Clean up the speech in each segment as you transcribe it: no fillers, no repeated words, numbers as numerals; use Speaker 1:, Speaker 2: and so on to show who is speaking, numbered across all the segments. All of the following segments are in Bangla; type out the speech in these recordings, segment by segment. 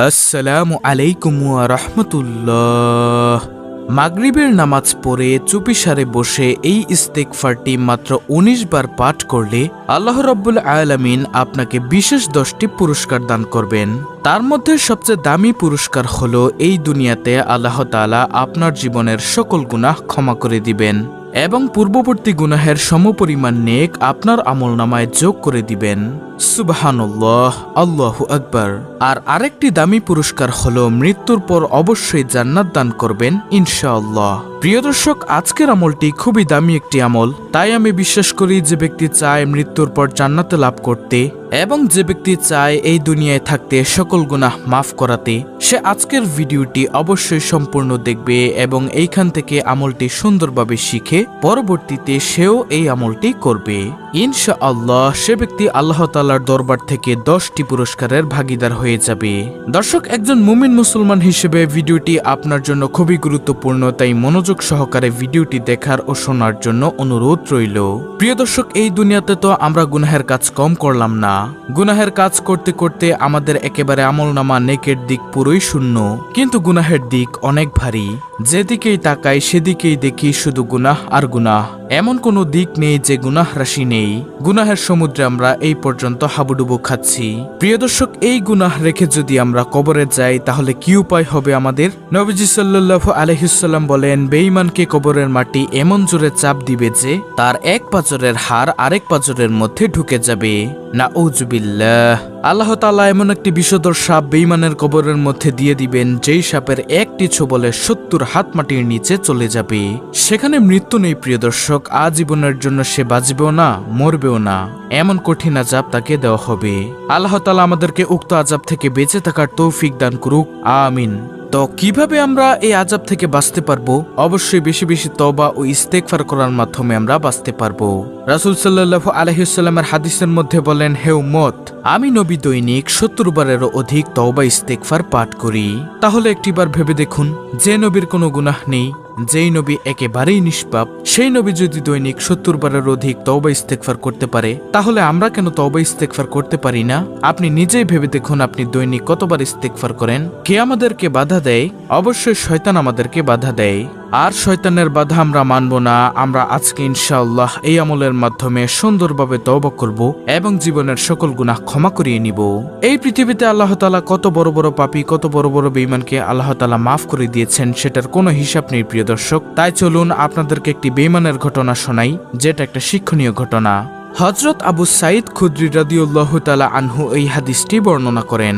Speaker 1: আসসালামু আলাইকুম ওয়া রাহমাতুল্লাহ। মাগরিবের নামাজ পড়ে চুপিসারে বসে এই ইস্তেগফারটি মাত্র ১৯ বার পাঠ করলে আল্লাহ রাব্বুল আলামিন আপনাকে বিশেষ 10টি পুরস্কার দান করবেন। তার মধ্যে সবচেয়ে দামি পুরস্কার হলো এই দুনিয়াতে আল্লাহ তাআলা আপনার জীবনের সকল গুনাহ ক্ষমা করে দিবেন এবং পূর্ববর্তী গুনাহের সমপরিমাণ নেক আপনার আমলনামায় যোগ করে দিবেন। সুবহানাল্লাহ, আল্লাহু আকবার। আর আরেকটি দামি পুরস্কার হলো মৃত্যুর পর অবশ্যই জান্নাত দান করবেন ইনশাআল্লাহ। প্রিয় দর্শক, আজকের আমলটি খুবই দামি একটি আমল, তাই আমি বিশ্বাস করি যে ব্যক্তি চায় মৃত্যুর পর জান্নাতে লাভ করতে এবং যে ব্যক্তি চায় এই দুনিয়ায় থাকতে সকল গুনাহ মাফ করাতে, সে আজকের ভিডিওটি অবশ্যই সম্পূর্ণ দেখবে এবং এইখান থেকে আমলটি সুন্দরভাবে শিখে পরবর্তীতে সেও এই আমলটি করবে ইনশাআল্লাহ। সে ব্যক্তি আল্লাহ তাআলার দরবার থেকে 10টি পুরস্কারের ভাগীদার হয়ে যাবে। দর্শক, একজন মুমিন মুসলমান হিসেবে ভিডিওটি আপনার জন্য খুবই গুরুত্বপূর্ণ, তাই মনোযোগ সহকারে ভিডিওটি দেখার ও শোনার জন্য অনুরোধ রইল। প্রিয় দর্শক, এই দুনিয়াতে তো আমরা গুনাহের কাজ কম করলাম না, গুনাহের কাজ করতে করতে আমাদের একেবারে আমলনামা নেকের দিক পুরোই শূন্য, কিন্তু গুনাহের দিক অনেক ভারী। যেদিকেই তাকাই সেদিকেই দেখি শুধু গুনাহ আর গুনাহ, এমন কোনো দিক নেই যে গুনাহ রাশি নেই। গুনাহের সমুদ্রে আমরা এই পর্যন্ত হাবুডুবু খাচ্ছি। প্রিয় দর্শক, এই গুনাহ রেখে যদি আমরা কবরে যাই তাহলে কি উপায় হবে আমাদের? নবীজি সাল্লাল্লাহু আলাইহি ওয়াসাল্লাম বলেন, বেঈমানকে কবরের মাটি এমন জোরে চাপ দিবে যে তার এক পাঁজরের হাড় আরেক পাঁজরের মধ্যে ঢুকে যাবে। নাউজুবিল্লাহ। আল্লাহ তাআলা এমন একটি বিষধর সাপ বেঈমানের কবরের মধ্যে দিয়ে দিবেন, যেই সাপের একটি ছোবলে 70 হাত মাটির নিচে চলে যাবে। সেখানে মৃত্যু নেই প্রিয় দর্শক, আজীবনের জন্য সে বাঁচবেও না মরবেও না, এমন কঠিন আযাব তাকে দেওয়া হবে। আল্লাহ তাআলা আমাদেরকে উক্ত আযাব থেকে বেঁচে থাকার তৌফিক দান করুক, আমিন। তো কিভাবে আমরা এই আযাব থেকে বাঁচতে পারবো? অবশ্যই বেশি বেশি তওবা ও ইস্তেগফার করার মাধ্যমে আমরা বাঁচতে পারবো। রাসূল সাল্লাল্লাহু আলাইহি ওয়াসাল্লামের হাদিসের মধ্যে বলেন, হে উম্মত, আমি নবী দৈনিক 70 বারেরও অধিক তওবা ইস্তেগফার পাঠ করি। তাহলে একটিবার ভেবে দেখুন, যে নবীর কোনো গুনাহ নেই, যেই নবী একেবারেই নিষ্পাপ, সেই নবী যদি দৈনিক 70 বারের অধিক তওবা ইস্তেগফার করতে পারে, তাহলে আমরা কেন তওবা ইস্তেগফার করতে পারি না? আপনি নিজেই ভেবে দেখুন, আপনি দৈনিক কতবার ইস্তেগফার করেন? কে আমাদেরকে বাধা দেয়? অবশ্যই শয়তান আমাদেরকে বাধা দেয়। আর শয়তানের বাধা আমরা মানব না। আমরা আজকে ইনশাআল্লাহ এই আমলের মাধ্যমে সুন্দরভাবে তওবা করব এবং জীবনের সকল গুনাহ ক্ষমা করিয়ে নিব। এই পৃথিবীতে আল্লাহ তাআলা কত বড় বড় পাপী, কত বড় বড় বেঈমানকে আল্লাহ তাআলা মাফ করে দিয়েছেন, সেটার কোনো হিসাব নেই প্রিয় দর্শক। তাই চলুন আপনাদেরকে একটি বেঈমানের ঘটনা শোনাই, যেটা একটা শিক্ষণীয় ঘটনা। হযরত আবু সাঈদ খুদরি রাদিয়াল্লাহু তাআলা আনহু এই হাদিসটি বর্ণনা করেন।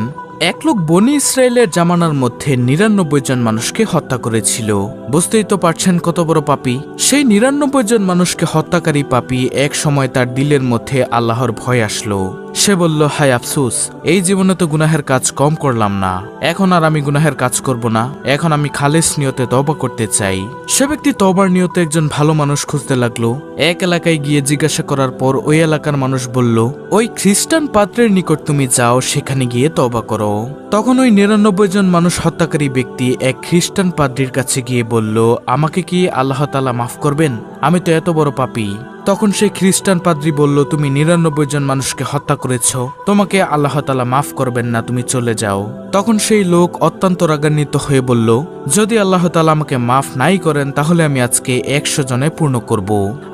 Speaker 1: এক লোক বনি ইসরায়েলের জামানার মধ্যে ৯৯ জন মানুষকে হত্যা করেছিল। বুঝতেই তো পারছেন কত বড় পাপী। সেই ৯৯ জন মানুষকে হত্যাকারী পাপী এক সময় তার দিলের মধ্যে আল্লাহর ভয় আসলো। সে বলল, হায় আফসোস, এই জীবনে তো গুনাহের কাজ কম করলাম না, এখন আর আমি গুনাহের কাজ করব না, এখন আমি খালেস নিয়তে তওবা করতে চাই। সে ব্যক্তি তওবার নিয়তে একজন ভালো মানুষ খুঁজতে লাগলো। এক এলাকায় গিয়ে জিজ্ঞাসা করার পর ওই এলাকার মানুষ বলল, ওই খ্রিস্টান পাত্রের নিকট তুমি যাও, সেখানে গিয়ে তওবা করো। তখন ওই ৯৯ জন মানুষ হত্যাকারী ব্যক্তি এক খ্রিস্টান পাদ্রীর কাছে গিয়ে বলল, আমাকে কি আল্লাহ তাআলা মাফ করবেন? আমি তো এত বড় পাপী। তখন সেই খ্রিস্টান পাদ্রী বলল, তুমি ৯৯ জন মানুষকে হত্যা করেছ, তোমাকে আল্লাহ তাআলা মাফ করবেন না, তুমি চলে যাও। তখন সেই লোক অত্যন্ত রাগান্বিত হয়ে বলল, যদি আল্লাহ তাআলা আমাকে মাফ নাই করেন তাহলে আমি আজকে ১০০ জনে পূর্ণ করব,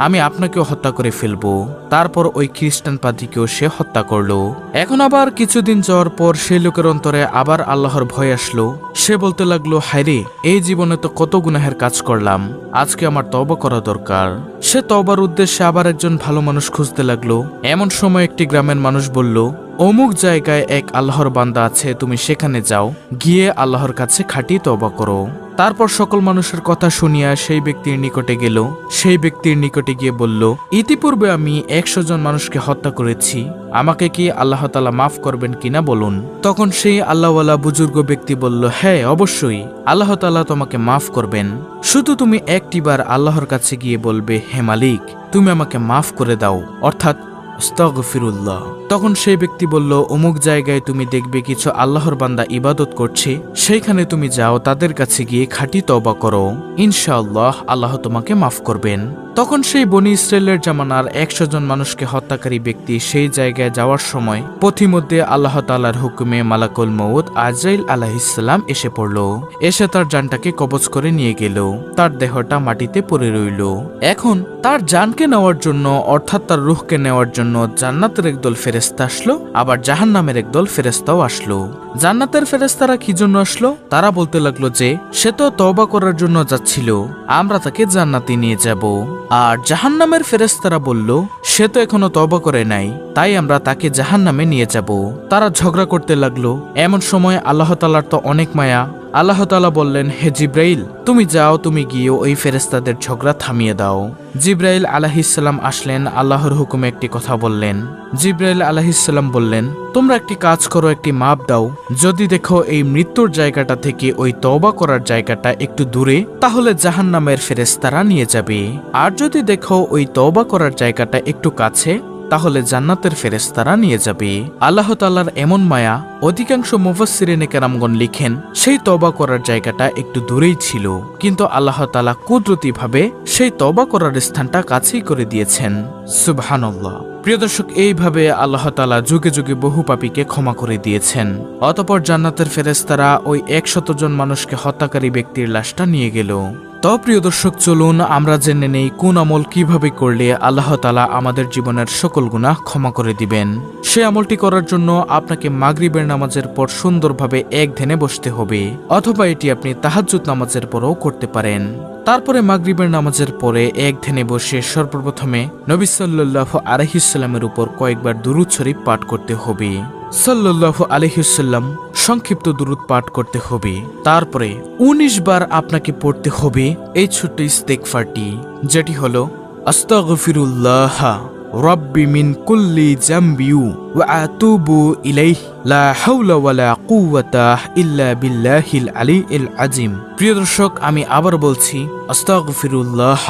Speaker 1: আমি আপনাকেও হত্যা করে ফেলব। তারপর ওই খ্রিস্টান পাদ্রীকেও সে হত্যা করলো। এখন আবার কিছুদিন যাওয়ার পর সেই লোকের অন্তরে আবার আল্লাহর ভয় আসলো। সে বলতে লাগলো, হায়রে, এই জীবনে তো কত গুনাহের কাজ করলাম, আজকে আমার তওবা করা দরকার। সে তওবার উদ্দেশ্যে আবার একজন ভালো মানুষ খুঁজতে লাগলো। এমন সময় একটি গ্রামের মানুষ বলল, অমুক জায়গায় এক আল্লাহর বান্দা আছে, তুমি সেখানে যাও, গিয়ে আল্লাহর কাছে খাঁটি তওবা করো। তারপর সকল মানুষের কথা শুনিয়া সেই ব্যক্তির নিকটে গেল। সেই ব্যক্তির নিকটে গিয়ে বলল, ইতিপূর্বে আমি ১০০ জন মানুষকে হত্যা করেছি, আমাকে কি আল্লাহ তাআলা মাফ করবেন কিনা বলুন। তখন সেই আল্লাহওয়ালা বুজুর্গ ব্যক্তি বলল, হ্যাঁ অবশ্যই, আল্লাহ তাআলা তোমাকে মাফ করবেন। শুধু তুমি একটিবার আল্লাহর কাছে গিয়ে বলবে, হে মালিক, তুমি আমাকে মাফ করে দাও, অর্থাৎ আস্তাগফিরুল্লাহ। তখন সেই ব্যক্তি বলল, অমুক জায়গায় তুমি দেখবে কিছু আল্লাহর বান্দা ইবাদত করছে, সেইখানে তুমি যাও, তাদের কাছে গিয়ে খাঁটি তওবা করো, ইনশাআল্লাহ আল্লাহ তোমাকে মাফ করবেন। তখন সেই বনি ইসরায়েলের জামানার 100 জন মানুষকে হত্যাকারী ব্যক্তি সেই জায়গায় যাওয়ার সময় পথিমধ্যে আল্লাহ তাআলার হুকুমে মালাকুল মউত আজরাইল আলাইহিসসালাম এসে পড়ল। এসে তার জানটাকে কবজ করে নিয়ে গেল। তার দেহটা মাটিতে পড়ে রইল। এখন তার জানকে নেওয়ার জন্য অর্থাৎ তার রূহকে নেওয়ার জন্য জান্নাতের একদল ফেরেশতা আসলো, আবার জাহান্নামের একদল ফেরেশতাও আসলো। জান্নাতের ফেরেশতারা কি জন্য আসলো? তারা বলতে লাগলো যে সে তো তওবা করার জন্য যাচ্ছিল, আমরা তাকে জান্নাতে নিয়ে যাব। আর জাহান্নামের ফেরেশতারা বলল সে তো এখনো তওবা করে নাই, তাই আমরা তাকে জাহান্নামে নিয়ে যাব। তারা ঝগড়া করতে লাগলো। এমন সময় আল্লাহ তাআলার তো অনেক মায়া। আল্লাহ তাআলা বললেন, হে জিব্রাইল, তুমি যাও, তুমি গিয়ে ওই ফেরেশতাদের ঝগড়া থামিয়ে দাও। জিব্রাইল আলাইহিসসালাম আসলেন, আল্লাহর হুকুমে একটি কথা বললেন। জিব্রাইল আলাইহিসসালাম বললেন, তোমরা একটি কাজ করো, একটি মাপ দাও। যদি দেখো এই মৃত্যুর জায়গাটা থেকে ওই তওবা করার জায়গাটা একটু দূরে, তাহলে জাহান্নামের ফেরেশতারা নিয়ে যাবে। আর যদি দেখো ওই তওবা করার জায়গাটা একটু কাছে, তাহলে জান্নাতের ফেরেশতারা নিয়ে যাবে। আল্লাহ তাআলার এমন মায়া, অধিকাংশ মুফাসসিরিনে কেরামগণ লিখেন সেই তওবা করার জায়গাটা একটু দূরেই ছিল, কিন্তু আল্লাহ তাআলা কুদরতিভাবে সেই তওবা করার স্থানটা কাছেই করে দিয়েছেন। সুবহানাল্লাহ। প্রিয় দর্শক, এইভাবে আল্লাহ তাআলা যুগে যুগে বহু পাপীকে ক্ষমা করে দিয়েছেন। অতঃপর জান্নাতের ফেরেশতারা ওই 100 জন মানুষকে হত্যাকারী ব্যক্তির লাশটা নিয়ে গেল। তো প্রিয় দর্শক, চলুন আমরা জেনে নেই কোন আমল কিভাবে করলে আল্লাহ তাআলা আমাদের জীবনের সকল গুনাহ ক্ষমা করে দিবেন। সে আমলটি করার জন্য আপনাকে মাগরিবের নামাজের পর সুন্দরভাবে এক ধ্যানে বসতে হবে, অথবা এটি আপনি তাহাজ্জুদ নামাজের পরও করতে পারেন। তারপরে মাগরিবের নামাজের পরে এক ধ্যানে বসে সর্বপ্রথমে নবী সাল্লাল্লাহু আলাইহি ওয়াসাল্লামের উপর কয়েকবার দুরূদ শরীফ পাঠ করতে হবে। সাল্লাল্লাহু আলাইহি ওয়াসাল্লাম সংক্ষিপ্ত দুরূদ পাঠ করতে হবে। তারপরে 19 বার আপনাকে পড়তে হবে এই ছোট্ট ইস্তেগফারটি, যেটি হলো আস্তাগফিরুল্লাহ রাব্বি মিন কুল্লি জামবি ওয়া আতুবু ইলাইহি লা হাওলা ওয়ালা কুওয়াতা ইল্লা বিল্লাহিল আলিয়্যিল আযীম। প্রিয় দর্শক, আমি আবার বলছি, আস্তাগফিরুল্লাহ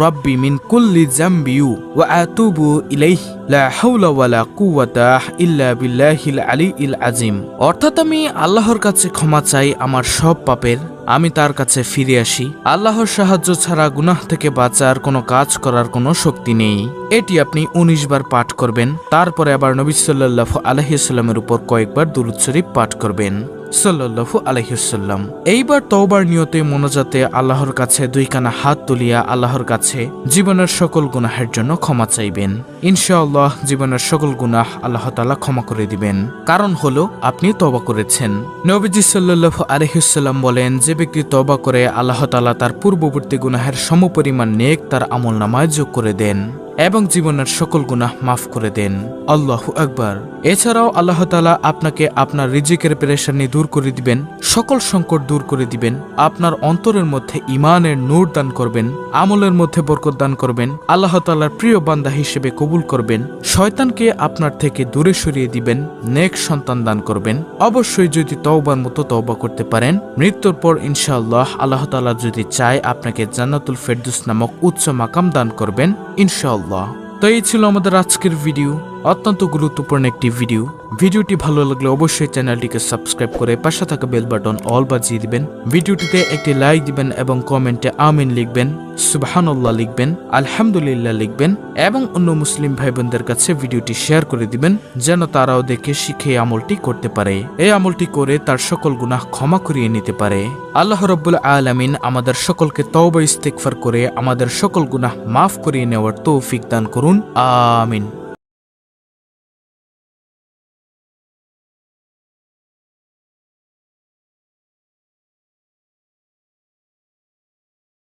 Speaker 1: রাব্বি মিন কুল্লি জামবি ওয়া আতুবু ইলাইহি লা হাওলা ওয়ালা কুওয়াতা ইল্লা বিল্লাহিল আলিয়্যিল আযীম। অর্থাৎ আমি আল্লাহর কাছে ক্ষমা চাই আমার সব পাপের, আমি তার কাছে ফিরে আসি। আল্লাহর সাহায্য ছাড়া গুনাহ থেকে বাঁচার কোনো কাজ করার কোনো শক্তি নেই। এটি আপনি 19 বার পাঠ করবেন। তারপরে আবার নবী সাল্লাল্লাহু আলাইহি ওয়াসাল্লামের উপর কয়েকবার দুরূদ শরীফ পাঠ করবেন সাল্লাল্লাহু আলাইহি ওয়াসাল্লাম। এইবার তওবার নিয়তে মোনাজাতে আল্লাহর কাছে দুইখানা হাত তুলিয়া আল্লাহর কাছে জীবনের সকল গুনাহের জন্য ক্ষমা চাইবেন। ইনশাআল্লাহ জীবনের সকল গুনাহ আল্লাহ তাআলা ক্ষমা করে দিবেন, কারণ হলো আপনি তওবা করেছেন। নবীজি সাল্লাল্লাহু আলাইহি ওয়াসাল্লাম বলেন, যে ব্যক্তি তওবা করে আল্লাহ তাআলা তার পূর্ববর্তী গুনাহের সমপরিমাণ নেক তার আমলনামায় যোগ করে দেন এবং জীবনের সকল গুনাহ মাফ করে দেন। আল্লাহু আকবার। এছাড়াও আল্লাহ তাআলা আপনাকে আপনার রিজিকের পেরেশানি দূর করে দিবেন, সকল সংকট দূর করে দিবেন, আপনার অন্তরের মধ্যে ঈমানের নূর দান করবেন, আমলের মধ্যে বরকত দান করবেন, আল্লাহ তাআলার প্রিয় বান্দা হিসেবে কবুল করবেন, শয়তানকে আপনার থেকে দূরে সরিয়ে দিবেন, নেক সন্তান দান করবেন। অবশ্যই যদি তওবার মতো তওবা করতে পারেন, মৃত্যুর পর ইনশাআল্লাহ আল্লাহ তাআলা যদি চায় আপনাকে জান্নাতুল ফেরদৌস নামক উচ্চ মাকাম দান করবেন ইনশাআল্লাহ। তো এই ছিল আমাদের আজকের ভিডিও, অত্যন্ত গুরুত্বপূর্ণ একটি ভিডিও। ভিডিওটি ভালো লাগলে অবশ্যই চ্যানেলটিকে সাবস্ক্রাইব করে পাশে থাকা বেল বাটন অল বাজিয়ে দিবেন। ভিডিওটিতে একটি লাইক দিবেন এবং কমেন্টে আমিন লিখবেন, সুবহানাল্লাহ লিখবেন, আলহামদুলিল্লাহ লিখবেন এবং অন্য মুসলিম ভাই বোনদের কাছে ভিডিওটি শেয়ার করে দিবেন, যেন তারাও দেখে শিখে আমলটি করতে পারে, এই আমলটি করে তার সকল গুনাহ ক্ষমা করিয়ে নিতে পারে। আল্লাহ রাব্বুল আলামিন আমাদের সকলকে তওবা ইস্তেগফার করে আমাদের সকল গুনাহ মাফ করিয়ে নেওয়ার তৌফিক দান করুন, আমিন।